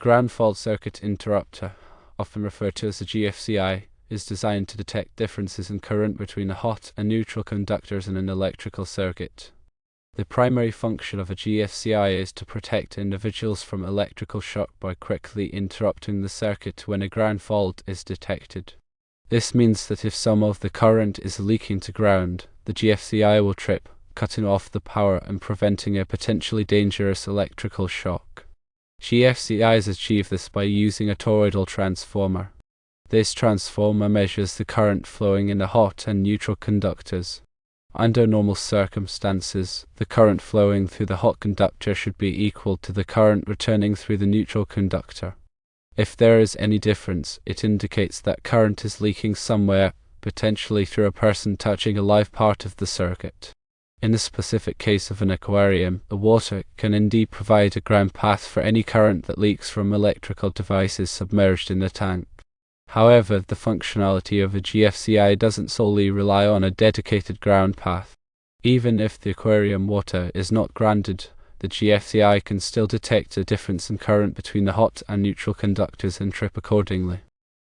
ground fault circuit interrupter, often referred to as a GFCI, is designed to detect differences in current between a hot and neutral conductors in an electrical circuit. The primary function of a GFCI is to protect individuals from electrical shock by quickly interrupting the circuit when a ground fault is detected. This means that if some of the current is leaking to ground, the GFCI will trip, cutting off the power and preventing a potentially dangerous electrical shock. GFCIs achieve this by using a toroidal transformer. This transformer measures the current flowing in the hot and neutral conductors. Under normal circumstances, the current flowing through the hot conductor should be equal to the current returning through the neutral conductor. If there is any difference, it indicates that current is leaking somewhere, potentially through a person touching a live part of the circuit. In the specific case of an aquarium, the water can indeed provide a ground path for any current that leaks from electrical devices submerged in the tank. However, the functionality of a GFCI doesn't solely rely on a dedicated ground path. Even if the aquarium water is not grounded, the GFCI can still detect a difference in current between the hot and neutral conductors and trip accordingly.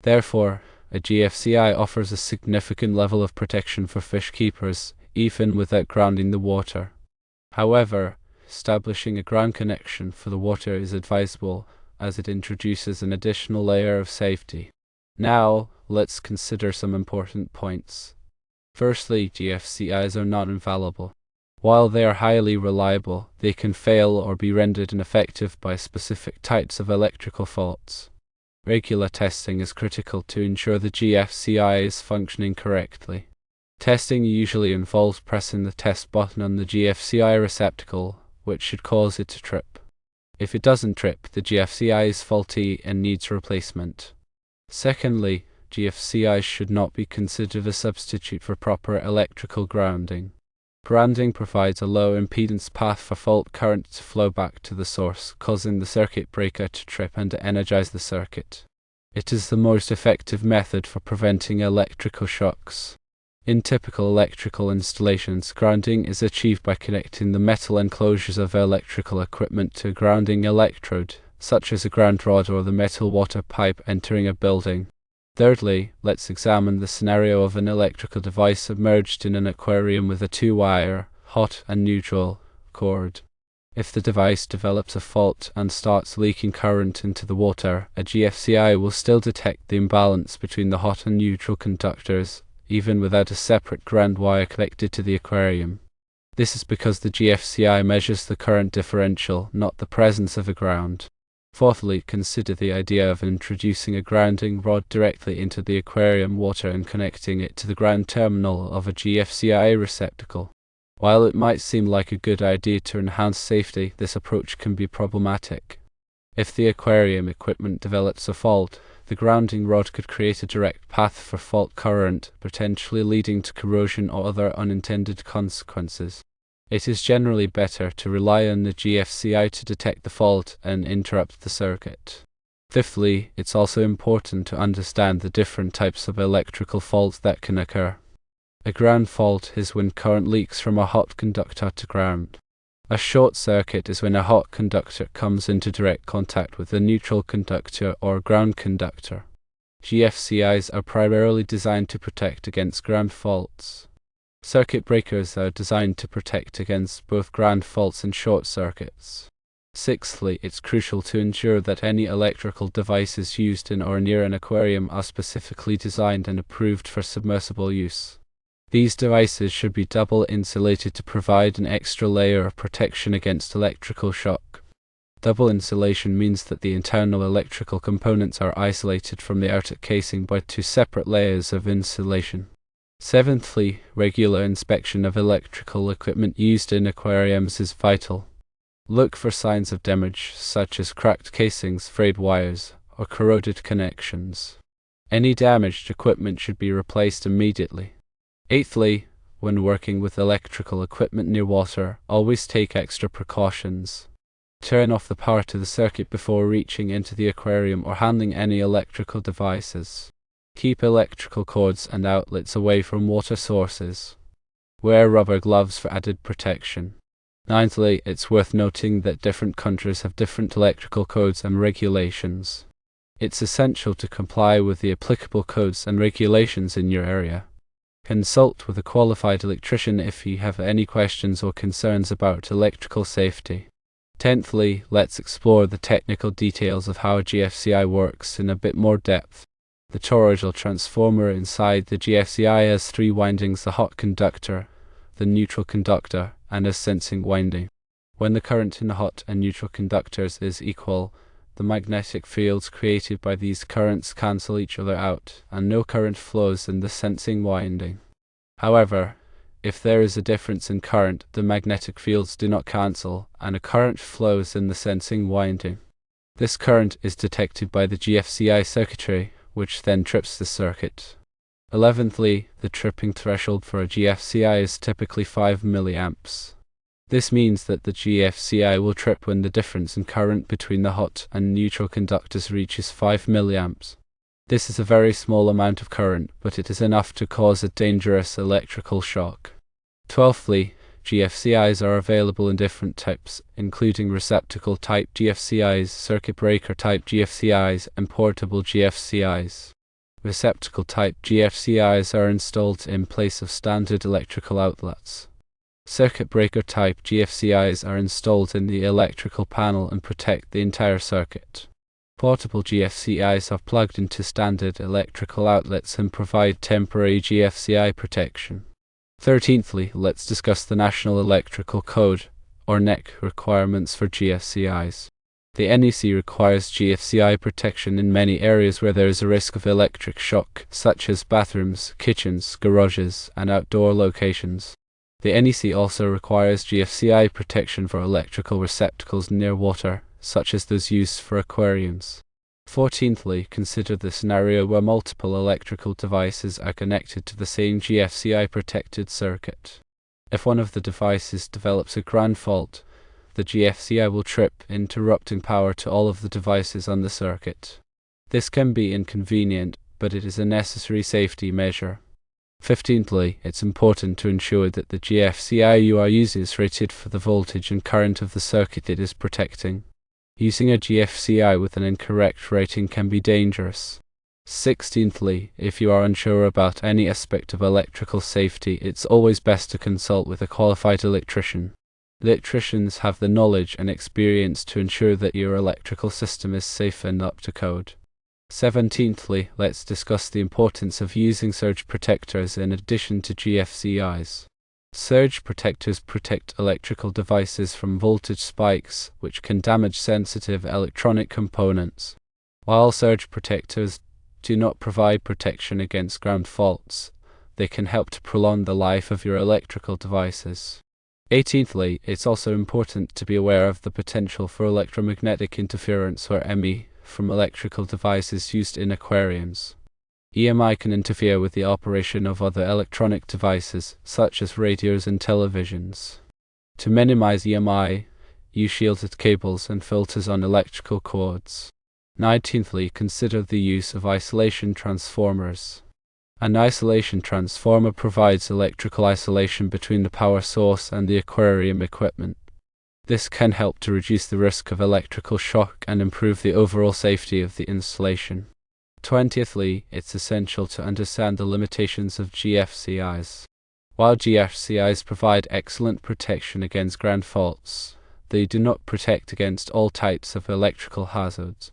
Therefore, a GFCI offers a significant level of protection for fish keepers, even without grounding the water. However, establishing a ground connection for the water is advisable, as it introduces an additional layer of safety. Now, let's consider some important points. Firstly, GFCIs are not infallible. While they are highly reliable, they can fail or be rendered ineffective by specific types of electrical faults. Regular testing is critical to ensure the GFCI is functioning correctly. Testing usually involves pressing the test button on the GFCI receptacle, which should cause it to trip. If it doesn't trip, the GFCI is faulty and needs replacement. Secondly, GFCIs should not be considered a substitute for proper electrical grounding. Grounding provides a low impedance path for fault current to flow back to the source, causing the circuit breaker to trip and to energize the circuit. It is the most effective method for preventing electrical shocks. In typical electrical installations, grounding is achieved by connecting the metal enclosures of electrical equipment to a grounding electrode, such as a ground rod or the metal water pipe entering a building. Thirdly, let's examine the scenario of an electrical device submerged in an aquarium with a two-wire, hot and neutral, cord. If the device develops a fault and starts leaking current into the water, a GFCI will still detect the imbalance between the hot and neutral conductors, even without a separate ground wire connected to the aquarium. This is because the GFCI measures the current differential, not the presence of a ground. Fourthly, consider the idea of introducing a grounding rod directly into the aquarium water and connecting it to the ground terminal of a GFCI receptacle. While it might seem like a good idea to enhance safety, this approach can be problematic. If the aquarium equipment develops a fault, the grounding rod could create a direct path for fault current, potentially leading to corrosion or other unintended consequences. It is generally better to rely on the GFCI to detect the fault and interrupt the circuit. Fifthly, it's also important to understand the different types of electrical faults that can occur. A ground fault is when current leaks from a hot conductor to ground. A short circuit is when a hot conductor comes into direct contact with a neutral conductor or ground conductor. GFCIs are primarily designed to protect against ground faults. Circuit breakers are designed to protect against both ground faults and short circuits. Sixthly, it's crucial to ensure that any electrical devices used in or near an aquarium are specifically designed and approved for submersible use. These devices should be double insulated to provide an extra layer of protection against electrical shock. Double insulation means that the internal electrical components are isolated from the outer casing by two separate layers of insulation. Seventhly, regular inspection of electrical equipment used in aquariums is vital. Look for signs of damage, such as cracked casings, frayed wires, or corroded connections. Any damaged equipment should be replaced immediately. Eighthly, when working with electrical equipment near water, always take extra precautions. Turn off the power to the circuit before reaching into the aquarium or handling any electrical devices. Keep electrical cords and outlets away from water sources. Wear rubber gloves for added protection. Ninthly, it's worth noting that different countries have different electrical codes and regulations. It's essential to comply with the applicable codes and regulations in your area. Consult with a qualified electrician if you have any questions or concerns about electrical safety. Tenthly, let's explore the technical details of how a GFCI works in a bit more depth. The toroidal transformer inside the GFCI has three windings: the hot conductor, the neutral conductor, and a sensing winding. When the current in the hot and neutral conductors is equal, the magnetic fields created by these currents cancel each other out, and no current flows in the sensing winding. However, if there is a difference in current, the magnetic fields do not cancel, and a current flows in the sensing winding. This current is detected by the GFCI circuitry, which then trips the circuit. 11thly, the tripping threshold for a GFCI is typically 5 milliamps. This means that the GFCI will trip when the difference in current between the hot and neutral conductors reaches 5 milliamps. This is a very small amount of current, but it is enough to cause a dangerous electrical shock. 12thly, GFCIs are available in different types, including receptacle type GFCIs, circuit breaker type GFCIs, and portable GFCIs. Receptacle type GFCIs are installed in place of standard electrical outlets. Circuit breaker type GFCIs are installed in the electrical panel and protect the entire circuit. Portable GFCIs are plugged into standard electrical outlets and provide temporary GFCI protection. 13thly, let's discuss the National Electrical Code, or NEC, requirements for GFCIs. The NEC requires GFCI protection in many areas where there is a risk of electric shock, such as bathrooms, kitchens, garages, and outdoor locations. The NEC also requires GFCI protection for electrical receptacles near water, such as those used for aquariums. 14thly, consider the scenario where multiple electrical devices are connected to the same GFCI protected circuit. If one of the devices develops a ground fault, the GFCI will trip, interrupting power to all of the devices on the circuit. This can be inconvenient, but it is a necessary safety measure. 15thly, it's important to ensure that the GFCI you are using is rated for the voltage and current of the circuit it is protecting. Using a GFCI with an incorrect rating can be dangerous. 16thly, if you are unsure about any aspect of electrical safety, it's always best to consult with a qualified electrician. Electricians have the knowledge and experience to ensure that your electrical system is safe and up to code. 17thly, let's discuss the importance of using surge protectors in addition to GFCIs. Surge protectors protect electrical devices from voltage spikes, which can damage sensitive electronic components. While surge protectors do not provide protection against ground faults, they can help to prolong the life of your electrical devices. 18thly, it's also important to be aware of the potential for electromagnetic interference, or EMI, from electrical devices used in aquariums. EMI can interfere with the operation of other electronic devices, such as radios and televisions. To minimize EMI, use shielded cables and filters on electrical cords. 19thly, consider the use of isolation transformers. An isolation transformer provides electrical isolation between the power source and the aquarium equipment. This can help to reduce the risk of electrical shock and improve the overall safety of the installation. 20thly, it's essential to understand the limitations of GFCIs. While GFCIs provide excellent protection against ground faults, they do not protect against all types of electrical hazards.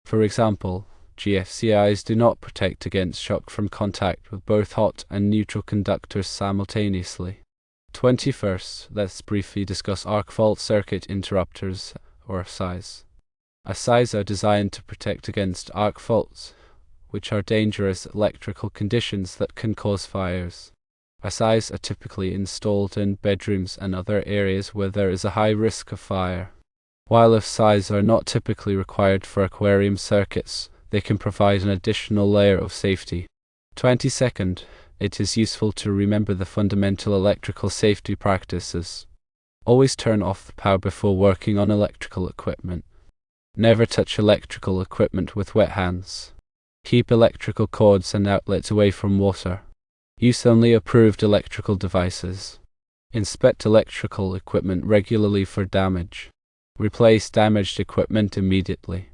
For example, GFCIs do not protect against shock from contact with both hot and neutral conductors simultaneously. 21st, let's briefly discuss arc fault circuit interrupters, or SIs. SIs are designed to protect against arc faults, which are dangerous electrical conditions that can cause fires. SIs are typically installed in bedrooms and other areas where there is a high risk of fire. While SIs are not typically required for aquarium circuits, they can provide an additional layer of safety. 22nd, it is useful to remember the fundamental electrical safety practices. Always turn off the power before working on electrical equipment. Never touch electrical equipment with wet hands. Keep electrical cords and outlets away from water. Use only approved electrical devices. Inspect electrical equipment regularly for damage. Replace damaged equipment immediately.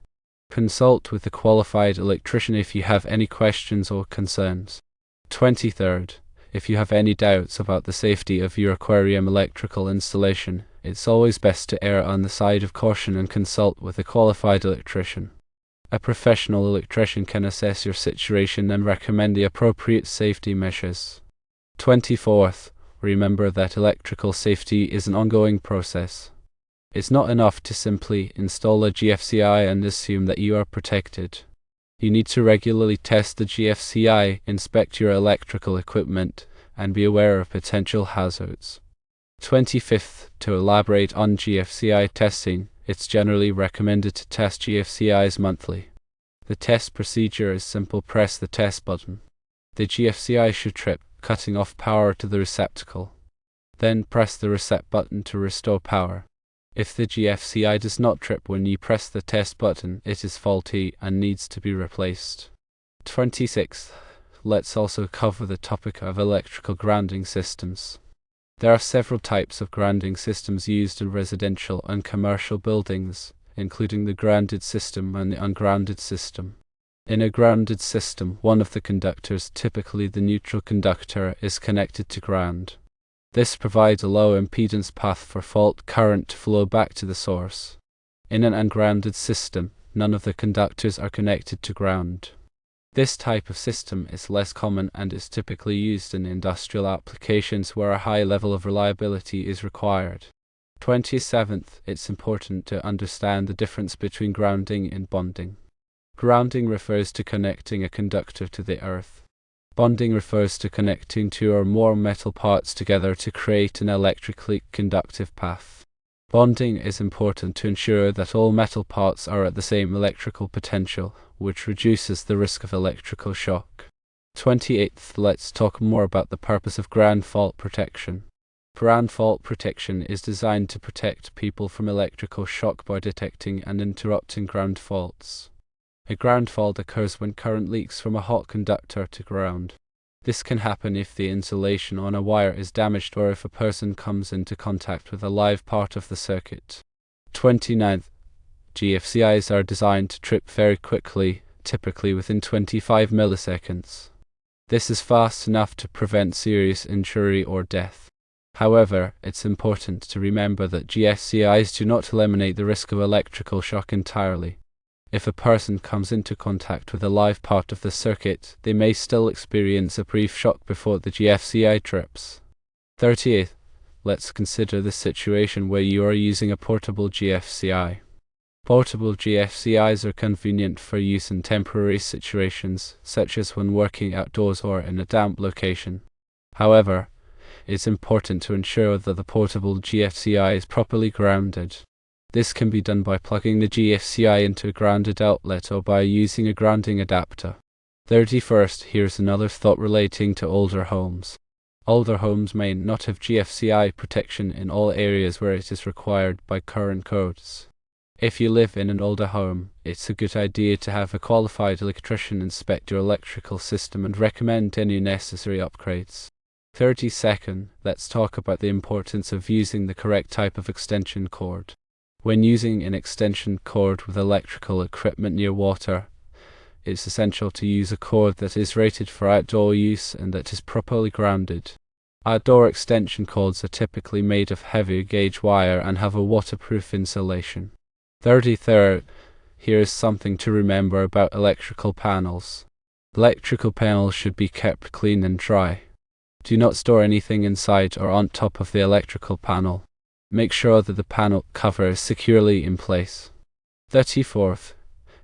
Consult with a qualified electrician if you have any questions or concerns. 23rd. If you have any doubts about the safety of your aquarium electrical installation, it's always best to err on the side of caution and consult with a qualified electrician. A professional electrician can assess your situation and recommend the appropriate safety measures. 24th. Remember that electrical safety is an ongoing process. It's not enough to simply install a GFCI and assume that you are protected. You need to regularly test the GFCI, inspect your electrical equipment, and be aware of potential hazards. 25th. To elaborate on GFCI testing, it's generally recommended to test GFCIs monthly. The test procedure is simple. Press the test button. The GFCI should trip, cutting off power to the receptacle. Then press the reset button to restore power. If the GFCI does not trip when you press the test button, it is faulty and needs to be replaced. 26th. Let's also cover the topic of electrical grounding systems. There are several types of grounding systems used in residential and commercial buildings, including the grounded system and the ungrounded system. In a grounded system, one of the conductors, typically the neutral conductor, is connected to ground. This provides a low impedance path for fault current to flow back to the source. In an ungrounded system, none of the conductors are connected to ground. This type of system is less common and is typically used in industrial applications where a high level of reliability is required. 27th. It's important to understand the difference between grounding and bonding. Grounding refers to connecting a conductor to the earth. Bonding refers to connecting two or more metal parts together to create an electrically conductive path. Bonding is important to ensure that all metal parts are at the same electrical potential, which reduces the risk of electrical shock. 28th. Let's talk more about the purpose of ground fault protection. Ground fault protection is designed to protect people from electrical shock by detecting and interrupting ground faults. A ground fault occurs when current leaks from a hot conductor to ground. This can happen if the insulation on a wire is damaged or if a person comes into contact with a live part of the circuit. 29th. GFCIs are designed to trip very quickly, typically within 25 milliseconds. This is fast enough to prevent serious injury or death. However, it's important to remember that GFCIs do not eliminate the risk of electrical shock entirely. If a person comes into contact with a live part of the circuit, they may still experience a brief shock before the GFCI trips. 30th. Let's consider the situation where you are using a portable GFCI. Portable GFCIs are convenient for use in temporary situations, such as when working outdoors or in a damp location. However, it's important to ensure that the portable GFCI is properly grounded. This can be done by plugging the GFCI into a grounded outlet or by using a grounding adapter. 31st. Here's another thought relating to older homes. Older homes may not have GFCI protection in all areas where it is required by current codes. If you live in an older home, it's a good idea to have a qualified electrician inspect your electrical system and recommend any necessary upgrades. 32nd. Let's talk about the importance of using the correct type of extension cord. When using an extension cord with electrical equipment near water, it's essential to use a cord that is rated for outdoor use and that is properly grounded. Outdoor extension cords are typically made of heavier gauge wire and have a waterproof insulation. 33rd. Here is something to remember about electrical panels. Electrical panels should be kept clean and dry. Do not store anything inside or on top of the electrical panel. Make sure that the panel cover is securely in place. 34th.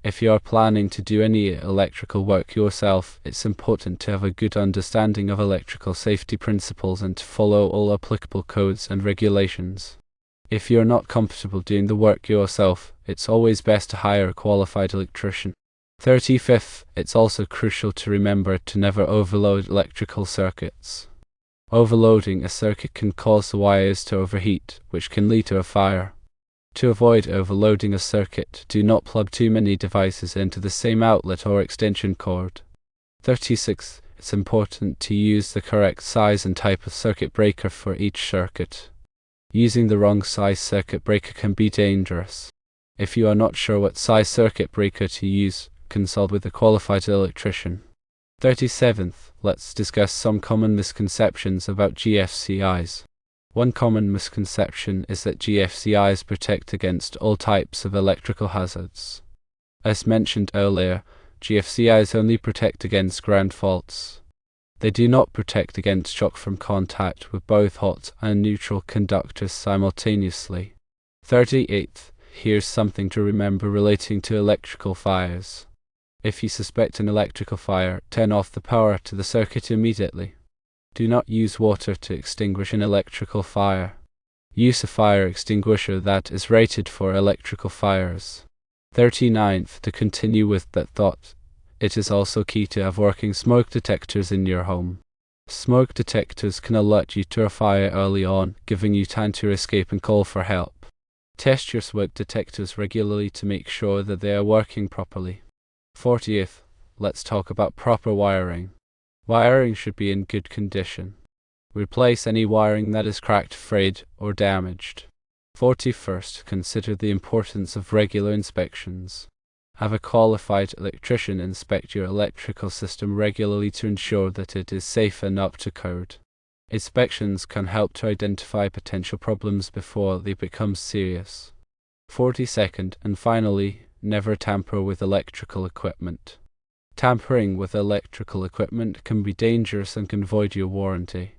If you are planning to do any electrical work yourself, it's important to have a good understanding of electrical safety principles and to follow all applicable codes and regulations. If you're not comfortable doing the work yourself, it's always best to hire a qualified electrician. 35th. It's also crucial to remember to never overload electrical circuits. Overloading a circuit can cause the wires to overheat, which can lead to a fire. To avoid overloading a circuit, do not plug too many devices into the same outlet or extension cord. 36. It's important to use the correct size and type of circuit breaker for each circuit. Using the wrong size circuit breaker can be dangerous. If you are not sure what size circuit breaker to use, consult with a qualified electrician. 37th, let's discuss some common misconceptions about GFCIs. One common misconception is that GFCIs protect against all types of electrical hazards. As mentioned earlier, GFCIs only protect against ground faults. They do not protect against shock from contact with both hot and neutral conductors simultaneously. 38th, here's something to remember relating to electrical fires. If you suspect an electrical fire, turn off the power to the circuit immediately. Do not use water to extinguish an electrical fire. Use a fire extinguisher that is rated for electrical fires. 39th, to continue with that thought, it is also key to have working smoke detectors in your home. Smoke detectors can alert you to a fire early on, giving you time to escape and call for help. Test your smoke detectors regularly to make sure that they are working properly. 40th, let's talk about proper wiring. Wiring should be in good condition. Replace any wiring that is cracked, frayed, or damaged. 41st, consider the importance of regular inspections. Have a qualified electrician inspect your electrical system regularly to ensure that it is safe and up to code. Inspections can help to identify potential problems before they become serious. 42nd, and finally, never tamper with electrical equipment. Tampering with electrical equipment can be dangerous and can void your warranty.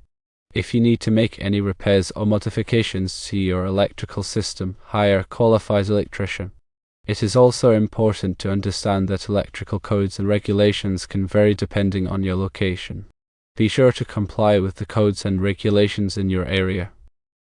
If you need to make any repairs or modifications to your electrical system, hire a qualified electrician. It is also important to understand that electrical codes and regulations can vary depending on your location. Be sure to comply with the codes and regulations in your area.